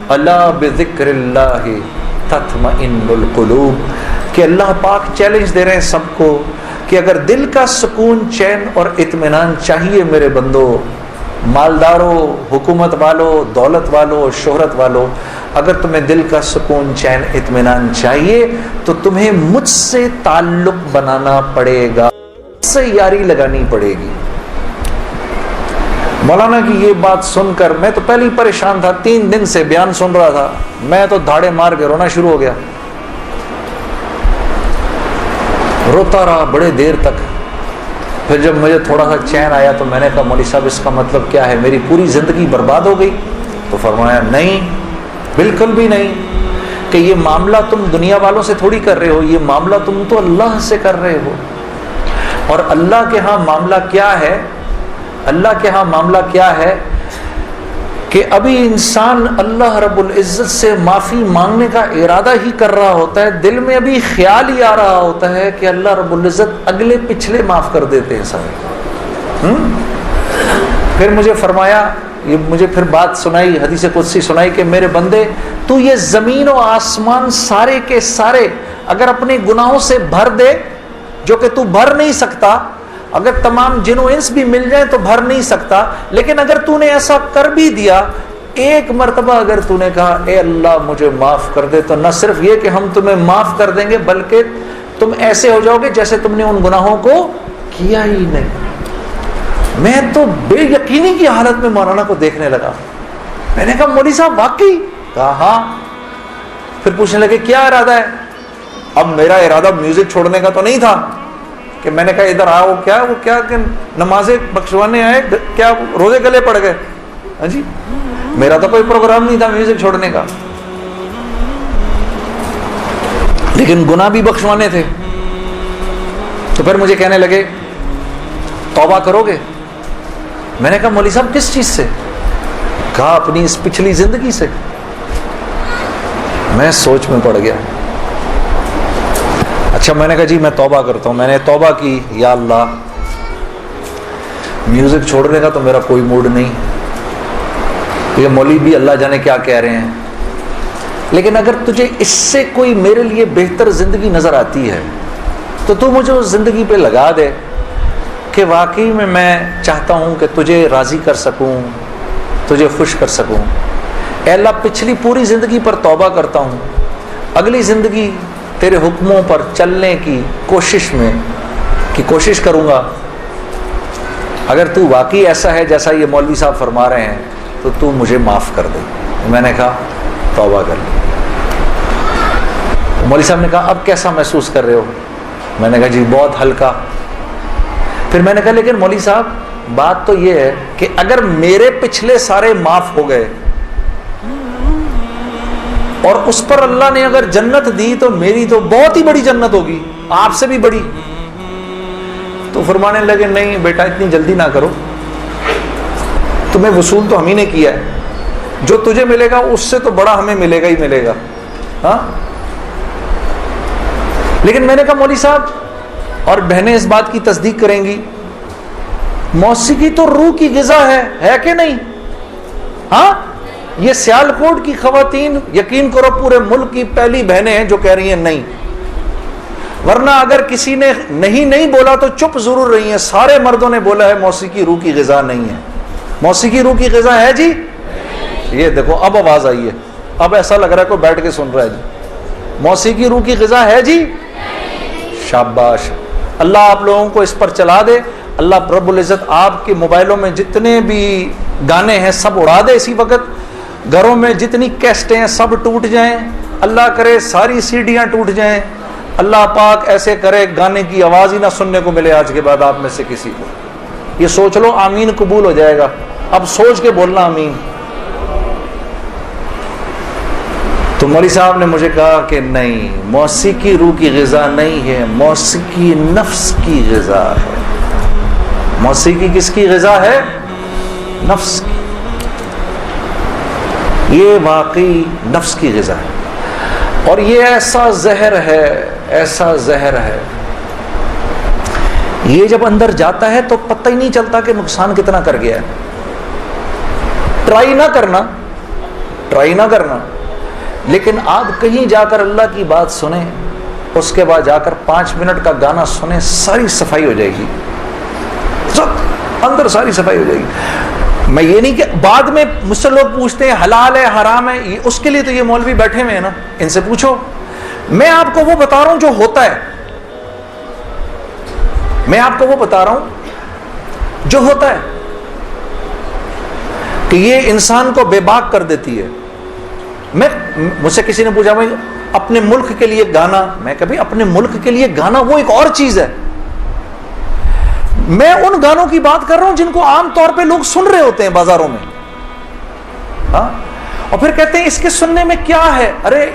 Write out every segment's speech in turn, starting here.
الا بذکر اللہ تطمئن القلوب، کہ اللہ پاک چیلنج دے رہے ہیں سب کو کہ اگر دل کا سکون، چین اور اطمینان چاہیے میرے بندو، مالداروں، حکومت والوں، دولت والوں، شہرت والوں، اگر تمہیں دل کا سکون، چین، اطمینان چاہیے تو تمہیں مجھ سے تعلق بنانا پڑے گا، مجھ سے یاری لگانی پڑے گی۔ مولانا کی یہ بات سن کر میں تو پہلے ہی پریشان تھا، 3 دن سے بیان سن رہا تھا، میں تو دھاڑے مار کے رونا شروع ہو گیا، روتا رہا بڑے دیر تک۔ پھر جب مجھے تھوڑا سا چین آیا تو میں نے کہا مولوی صاحب اس کا مطلب کیا ہے، میری پوری زندگی برباد ہو گئی؟ تو فرمایا نہیں، بالکل بھی نہیں، کہ یہ معاملہ تم دنیا والوں سے تھوڑی کر رہے ہو، یہ معاملہ تم تو اللہ سے کر رہے ہو۔ اور اللہ کے ہاں معاملہ کیا ہے؟ اللہ کے ہاں معاملہ کیا ہے کہ ابھی انسان اللہ رب العزت سے معافی مانگنے کا ارادہ ہی کر رہا ہوتا ہے، دل میں ابھی خیال ہی آ رہا ہوتا ہے کہ اللہ رب العزت اگلے پچھلے معاف کر دیتے ہیں سب۔ پھر مجھے فرمایا، یہ مجھے پھر بات سنائی، حدیث قدسی سنائی کہ میرے بندے تو یہ زمین و آسمان سارے کے سارے اگر اپنے گناہوں سے بھر دے، جو کہ تو بھر نہیں سکتا، اگر تمام جن و انس بھی مل جائیں تو بھر نہیں سکتا، لیکن اگر تو نے ایسا کر بھی دیا، ایک مرتبہ اگر تو نے کہا اے اللہ مجھے معاف کر دے، تو نہ صرف یہ کہ ہم تمہیں معاف کر دیں گے بلکہ تم ایسے ہو جاؤ گے جیسے تم نے ان گناہوں کو کیا ہی نہیں۔ میں تو بے یقینی کی حالت میں مولانا کو دیکھنے لگا، میں نے کہا مولوی صاحب واقعی؟ کہا ہاں۔ پھر پوچھنے لگے کیا ارادہ ہے؟ اب میرا ارادہ میوزک چھوڑنے کا تو نہیں تھا کہ میں نے کہا ادھر آؤ، وہ کیا کہ نمازیں بخشوانے آئے، کیا روزے گلے پڑ گئے؟ ہاں جی، میرا تو کوئی پروگرام نہیں تھا میوزک چھوڑنے کا، لیکن گناہ بھی بخشوانے تھے۔ تو پھر مجھے کہنے لگے توبہ کرو گے؟ میں نے کہا مولوی صاحب کس چیز سے؟ کہا اپنی اس پچھلی زندگی سے۔ میں سوچ میں پڑ گیا۔ اچھا، میں نے کہا جی میں توبہ کرتا ہوں۔ میں نے توبہ کی، یا اللہ میوزک چھوڑنے کا تو میرا کوئی موڈ نہیں، یہ مولوی بھی اللہ جانے کیا کہہ رہے ہیں، لیکن اگر تجھے اس سے کوئی میرے لیے بہتر زندگی نظر آتی ہے تو تو مجھے اس زندگی پہ لگا دے کہ واقعی میں چاہتا ہوں کہ تجھے راضی کر سکوں، تجھے خوش کر سکوں۔ اے اللہ پچھلی پوری زندگی پر توبہ کرتا ہوں، اگلی زندگی تیرے حکموں پر چلنے کی کوشش کروں گا۔ اگر تو واقعی ایسا ہے جیسا یہ مولوی صاحب فرما رہے ہیں تو تو مجھے معاف کر دے۔ میں نے کہا توبہ کر لی۔ مولوی صاحب نے کہا اب کیسا محسوس کر رہے ہو؟ میں نے کہا جی بہت ہلکا۔ پھر میں نے کہا لیکن مولوی صاحب بات تو یہ ہے کہ اگر میرے پچھلے سارے معاف ہو گئے اور اس پر اللہ نے اگر جنت دی تو میری تو بہت ہی بڑی جنت ہوگی، آپ سے بھی بڑی۔ تو فرمانے لگے نہیں بیٹا اتنی جلدی نہ کرو، تمہیں وصول تو ہم ہی نے کیا ہے، جو تجھے ملے گا اس سے تو بڑا ہمیں ملے گا ہی ملے گا۔ ہاں، لیکن میں نے کہا مولوی صاحب، اور بہنیں اس بات کی تصدیق کریں گی، موسیقی تو روح کی غذا ہے کہ نہیں؟ ہاں، یہ سیالکوٹ کی خواتین یقین کرو پورے ملک کی پہلی بہنیں ہیں جو کہہ رہی ہیں نہیں، ورنہ اگر کسی نے نہیں بولا تو چپ ضرور رہی ہیں، سارے مردوں نے بولا ہے موسیقی روح کی غذا نہیں ہے۔ موسیقی روح کی غذا ہے جی؟ یہ دیکھو اب آواز آئی ہے، اب ایسا لگ رہا ہے کوئی بیٹھ کے سن رہا ہے جی۔ موسیقی روح کی غذا ہے جی؟ شاباش، اللہ آپ لوگوں کو اس پر چلا دے، اللہ رب العزت آپ کے موبائلوں میں جتنے بھی گانے ہیں سب اڑا دے اسی وقت، گھروں میں جتنی کیسٹیں ہیں سب ٹوٹ جائیں، اللہ کرے ساری سیڈیاں ٹوٹ جائیں، اللہ پاک ایسے کرے گانے کی آواز ہی نہ سننے کو ملے آج کے بعد آپ میں سے کسی کو۔ یہ سوچ لو آمین قبول ہو جائے گا، اب سوچ کے بولنا آمین۔ تو مولوی صاحب نے مجھے کہا کہ نہیں، موسیقی روح کی غذا نہیں ہے، موسیقی نفس کی غذا ہے۔ موسیقی کس کی غذا ہے؟ نفس کی۔ یہ واقعی نفس کی غذا ہے، اور یہ ایسا زہر ہے، ایسا زہر ہے، یہ جب اندر جاتا ہے تو پتہ ہی نہیں چلتا کہ نقصان کتنا کر گیا ہے۔ ٹرائی نہ کرنا، ٹرائی نہ کرنا. لیکن آپ کہیں جا کر اللہ کی بات سنیں, اس کے بعد جا کر 5 منٹ کا گانا سنیں, ساری صفائی ہو جائے گی, سب اندر ساری صفائی ہو جائے گی. میں یہ نہیں کہ بعد میں مجھ سے لوگ پوچھتے ہیں حلال ہے حرام ہے, اس کے لیے تو یہ مولوی بیٹھے ہوئے ہیں نا, ان سے پوچھو. میں آپ کو وہ بتا رہا ہوں جو ہوتا ہے, میں آپ کو وہ بتا رہا ہوں جو ہوتا ہے, کہ یہ انسان کو بے باک کر دیتی ہے. مجھ سے کسی نے پوچھا بھائی اپنے ملک کے لیے گانا, میں کبھی اپنے ملک کے لیے گانا وہ ایک اور چیز ہے. میں ان گانوں کی بات کر رہا ہوں جن کو عام طور پہ لوگ سن رہے ہوتے ہیں بازاروں میں, ہاں, اور پھر کہتے ہیں اس کے سننے میں کیا ہے. ارے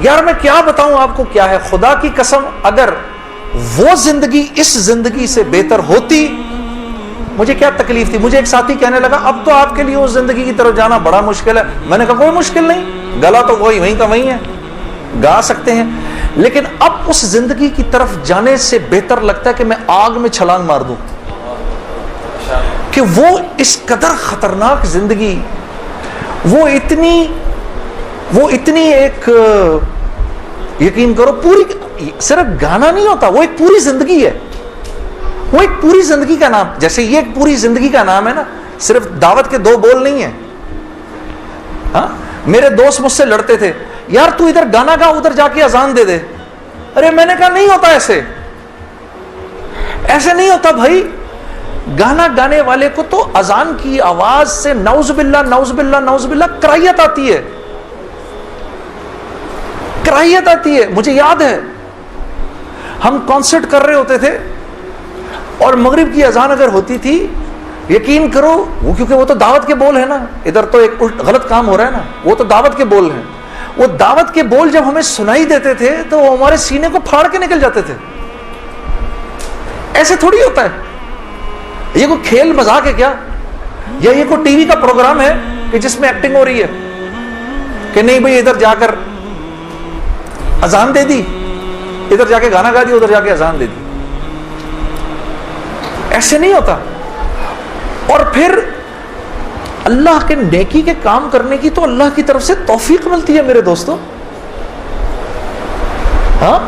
یار میں کیا بتاؤں آپ کو کیا ہے, خدا کی قسم اگر وہ زندگی اس زندگی سے بہتر ہوتی مجھے کیا تکلیف تھی. مجھے ایک ساتھی کہنے لگا اب تو آپ کے لیے اس زندگی کی طرف جانا بڑا مشکل ہے. میں نے کہا کوئی مشکل نہیں, گلا تو وہیں کا وہیں ہے, گا سکتے ہیں, لیکن اب اس زندگی کی طرف جانے سے بہتر لگتا ہے کہ میں آگ میں چھلانگ مار دوں, کہ وہ اس قدر خطرناک زندگی, وہ اتنی ایک, یقین کرو پوری, صرف گانا نہیں ہوتا, وہ ایک پوری زندگی ہے. وہ ایک پوری زندگی کا نام, جیسے یہ ایک پوری زندگی کا نام ہے نا, صرف دعوت کے 2 بول نہیں ہیں. ہاں, میرے دوست مجھ سے لڑتے تھے, یار تو ادھر گانا گا ادھر جا کے اذان دے دے. ارے میں نے کہا نہیں ہوتا ایسے, ایسے نہیں ہوتا بھائی. گانا گانے والے کو تو اذان کی آواز سے نعوذ باللہ نعوذ باللہ نعوذ باللہ کراہیت آتی ہے, کراہیت آتی ہے. مجھے یاد ہے ہم کانسرٹ کر رہے ہوتے تھے اور مغرب کی اذان اگر ہوتی تھی, یقین کرو وہ, کیونکہ وہ تو دعوت کے بول ہیں نا, ادھر تو ایک غلط کام ہو رہا ہے نا, وہ تو دعوت کے بول ہیں. وہ دعوت کے بول جب ہمیں سنائی دیتے تھے تو وہ ہمارے سینے کو پھاڑ کے نکل جاتے تھے. ایسے تھوڑی ہوتا ہے, یہ کوئی کھیل مذاق ہے کیا, یا یہ کوئی ٹی وی کا پروگرام ہے کہ جس میں ایکٹنگ ہو رہی ہے کہ نہیں بھئی ادھر جا کر اذان دے دی, ادھر جا کے گانا گا دی, ادھر جا کے اذان دے دی. ایسے نہیں ہوتا. اور پھر اللہ کے نیکی کے کام کرنے کی تو اللہ کی طرف سے توفیق ملتی ہے میرے دوستوں. ہاں,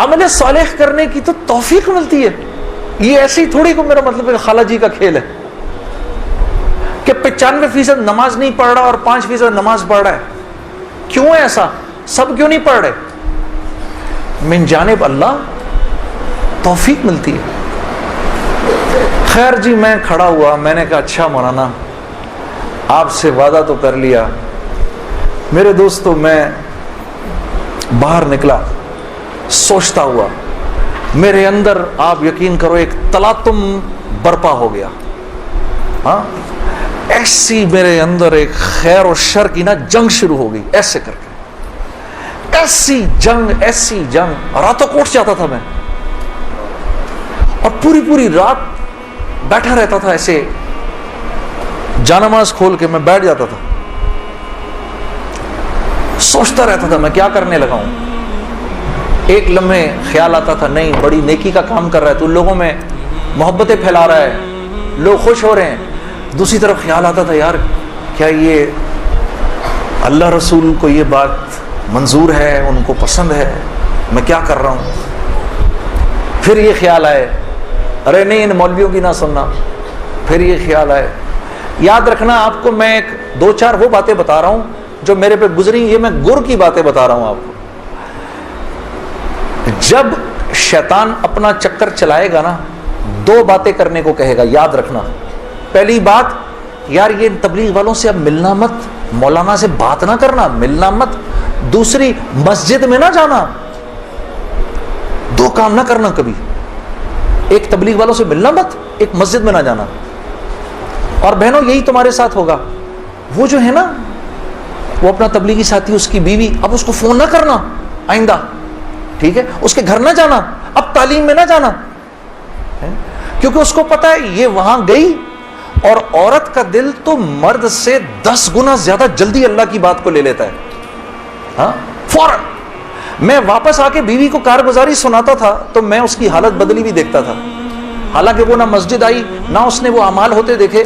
عمل صالح کرنے کی تو توفیق ملتی ہے. یہ ایسے ہی تھوڑی کو, میرا مطلب ہے خالہ جی کا کھیل ہے کہ 95% نماز نہیں پڑھ رہا اور 5% نماز پڑھ رہا ہے. کیوں ہے ایسا؟ سب کیوں نہیں پڑھ رہے؟ من جانب اللہ توفیق ملتی ہے. خیر جی, میں کھڑا ہوا, میں نے کہا اچھا مولانا آپ سے وعدہ تو کر لیا. میرے دوستو میں باہر نکلا سوچتا ہوا, میرے اندر آپ یقین کرو ایک تلاطم برپا ہو گیا. ہاں, ایسی میرے اندر ایک خیر و شر کی نا جنگ شروع ہو گئی, ایسے کر کے ایسی جنگ, راتوں کو اٹھ جاتا تھا میں اور پوری رات بیٹھا رہتا تھا, ایسے جانماز کھول کے میں بیٹھ جاتا تھا, سوچتا رہتا تھا میں کیا کرنے لگا ہوں. ایک لمحے خیال آتا تھا نہیں بڑی نیکی کا کام کر رہا ہے تو لوگوں میں محبتیں پھیلا رہا ہے, لوگ خوش ہو رہے ہیں. دوسری طرف خیال آتا تھا یار کیا یہ اللہ رسول کو یہ بات منظور ہے, ان کو پسند ہے, میں کیا کر رہا ہوں. پھر یہ خیال آئے ارے نہیں ان مولویوں کی نہ سننا. پھر یہ خیال آئے, یاد رکھنا آپ کو میں ایک 2-4 وہ باتیں بتا رہا ہوں جو میرے پہ گزری, یہ میں گر کی باتیں بتا رہا ہوں آپ کو. جب شیطان اپنا چکر چلائے گا نا 2 باتیں کرنے کو کہے گا, یاد رکھنا. پہلی بات, یار یہ تبلیغ والوں سے اب ملنا مت, مولانا سے بات نہ کرنا, ملنا مت. دوسری, مسجد میں نہ جانا. 2 کام نہ کرنا کبھی, ایک تبلیغ والوں سے ملنا مت, ایک مسجد میں نہ جانا. اور بہنوں یہی تمہارے ساتھ ہوگا. وہ جو ہے نا وہ اپنا تبلیغی ساتھی, اس کی بیوی, اب اس کو فون نہ کرنا آئندہ, ٹھیک ہے, اس کے گھر نہ جانا, اب تعلیم میں نہ جانا, کیونکہ اس کو پتا ہے یہ وہاں گئی اور عورت کا دل تو مرد سے 10 گنا زیادہ جلدی اللہ کی بات کو لے لیتا ہے. ہاں, فوراً. میں واپس آ کے بیوی کو کارگزاری سناتا تھا تو میں اس کی حالت بدلی بھی دیکھتا تھا, حالانکہ وہ نہ مسجد آئی نہ اس نے وہ اعمال ہوتے دیکھے.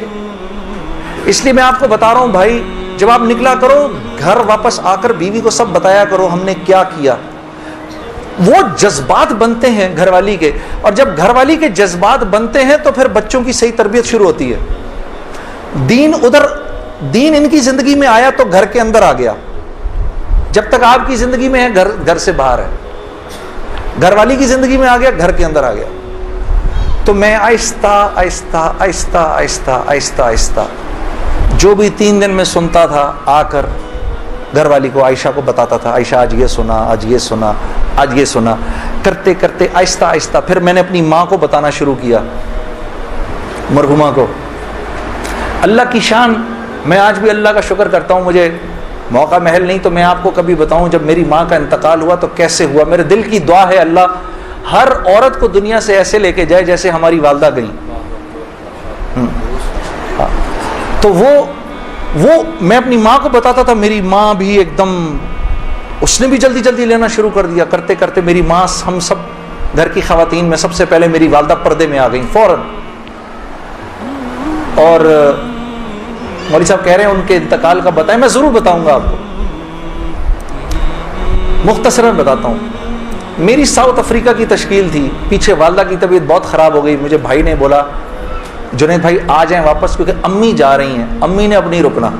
اس لیے میں آپ کو بتا رہا ہوں بھائی, جب آپ نکلا کرو گھر واپس آ کر بیوی کو سب بتایا کرو ہم نے کیا کیا. وہ جذبات بنتے ہیں گھر والی کے, اور جب گھر والی کے جذبات بنتے ہیں تو پھر بچوں کی صحیح تربیت شروع ہوتی ہے. دین ان کی زندگی میں آیا تو گھر کے اندر آ گیا, جب تک آپ کی زندگی میں ہے گھر سے باہر ہے. گھر والی کی زندگی میں آ گیا, گھر کے اندر آ گیا. تو میں آہستہ آہستہ آہستہ آہستہ آہستہ آہستہ جو بھی 3 دن میں سنتا تھا آ کر گھر والی کو, عائشہ کو بتاتا تھا, عائشہ آج یہ سنا, آج یہ سنا, آج یہ سنا, کرتے کرتے آہستہ آہستہ پھر میں نے اپنی ماں کو بتانا شروع کیا, مرحومہ کو. اللہ کی شان, میں آج بھی اللہ کا شکر کرتا ہوں, مجھے موقع محل نہیں تو میں آپ کو کبھی بتاؤں جب میری ماں کا انتقال ہوا تو کیسے ہوا. میرے دل کی دعا ہے اللہ ہر عورت کو دنیا سے ایسے لے کے جائے جیسے ہماری والدہ گئیں. تو وہ میں اپنی ماں کو بتاتا تھا, میری ماں بھی ایک دم, اس نے بھی جلدی جلدی لینا شروع کر دیا. کرتے کرتے میری ماں, ہم سب گھر کی خواتین میں سب سے پہلے میری والدہ پردے میں آ گئیں فوراً. اور مولوی صاحب کہہ رہے ہیں ان کے انتقال کا بتائیں, میں ضرور بتاؤں گا آپ کو, مختصراً بتاتا ہوں. میری ساؤتھ افریقہ کی تشکیل تھی, پیچھے والدہ کی طبیعت بہت خراب ہو گئی. مجھے بھائی نے بولا جنید بھائی آ جائیں واپس کیونکہ امی جا رہی ہیں, امی نے اب نہیں رکنا.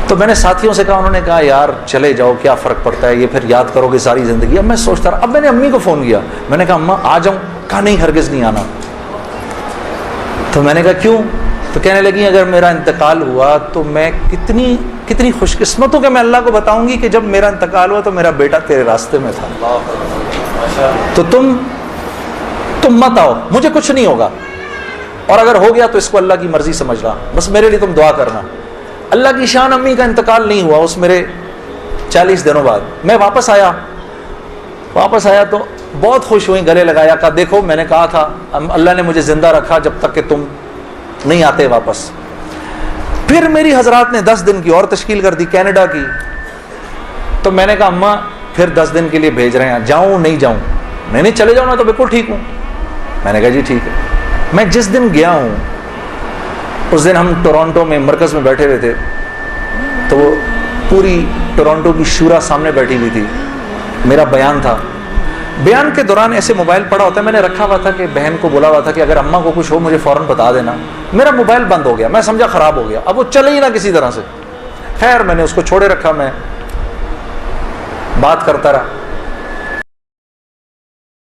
تو میں نے ساتھیوں سے کہا, انہوں نے کہا یار چلے جاؤ کیا فرق پڑتا ہے, یہ پھر یاد کرو گے ساری زندگی. اب میں سوچتا رہا, اب میں نے امی کو فون کیا, میں نے کہا اماں آ جاؤں, کہا نہیں ہرگز نہیں آنا. تو میں نے کہا کیوں؟ تو کہنے لگی اگر میرا انتقال ہوا تو میں کتنی خوش قسمت ہوں کہ میں اللہ کو بتاؤں گی کہ جب میرا انتقال ہوا تو میرا بیٹا تیرے راستے میں تھا, تو تم مت آؤ, مجھے کچھ نہیں ہوگا, اور اگر ہو گیا تو اس کو اللہ کی مرضی سمجھ رہا, بس میرے لیے تم دعا کرنا. اللہ کی شان, امی کا انتقال نہیں ہوا. اس میرے 40 دنوں بعد میں واپس آیا تو بہت خوش ہوئی, گلے لگایا, کہا دیکھو میں نے کہا تھا اللہ نے مجھے زندہ رکھا جب تک کہ تم نہیں آتے واپس. پھر میری حضرات نے 10 دن کی اور تشکیل کر دی کینیڈا کی. تو میں نے کہا اماں پھر 10 دن کے لیے بھیج رہے ہیں, جاؤں نہیں جاؤں؟ نہیں چلے جاؤ نا, تو بالکل ٹھیک ہوں. میں نے کہا جی ٹھیک ہے. میں جس دن گیا ہوں اس دن ہم ٹورانٹو میں مرکز میں بیٹھے ہوئے تھے, تو وہ پوری ٹورانٹو کی شورا سامنے بیٹھی ہوئی تھی, میرا بیان تھا. بیان کے دوران ایسے موبائل پڑا ہوتا ہے, میں نے رکھا ہوا تھا کہ بہن کو بولا ہوا تھا کہ اگر اماں کو کچھ ہو مجھے فوراً بتا دینا. میرا موبائل بند ہو گیا, میں سمجھا خراب ہو گیا, اب وہ چلے ہی نہ کسی طرح سے. خیر میں نے اس کو چھوڑے رکھا, میں بات کرتا رہا.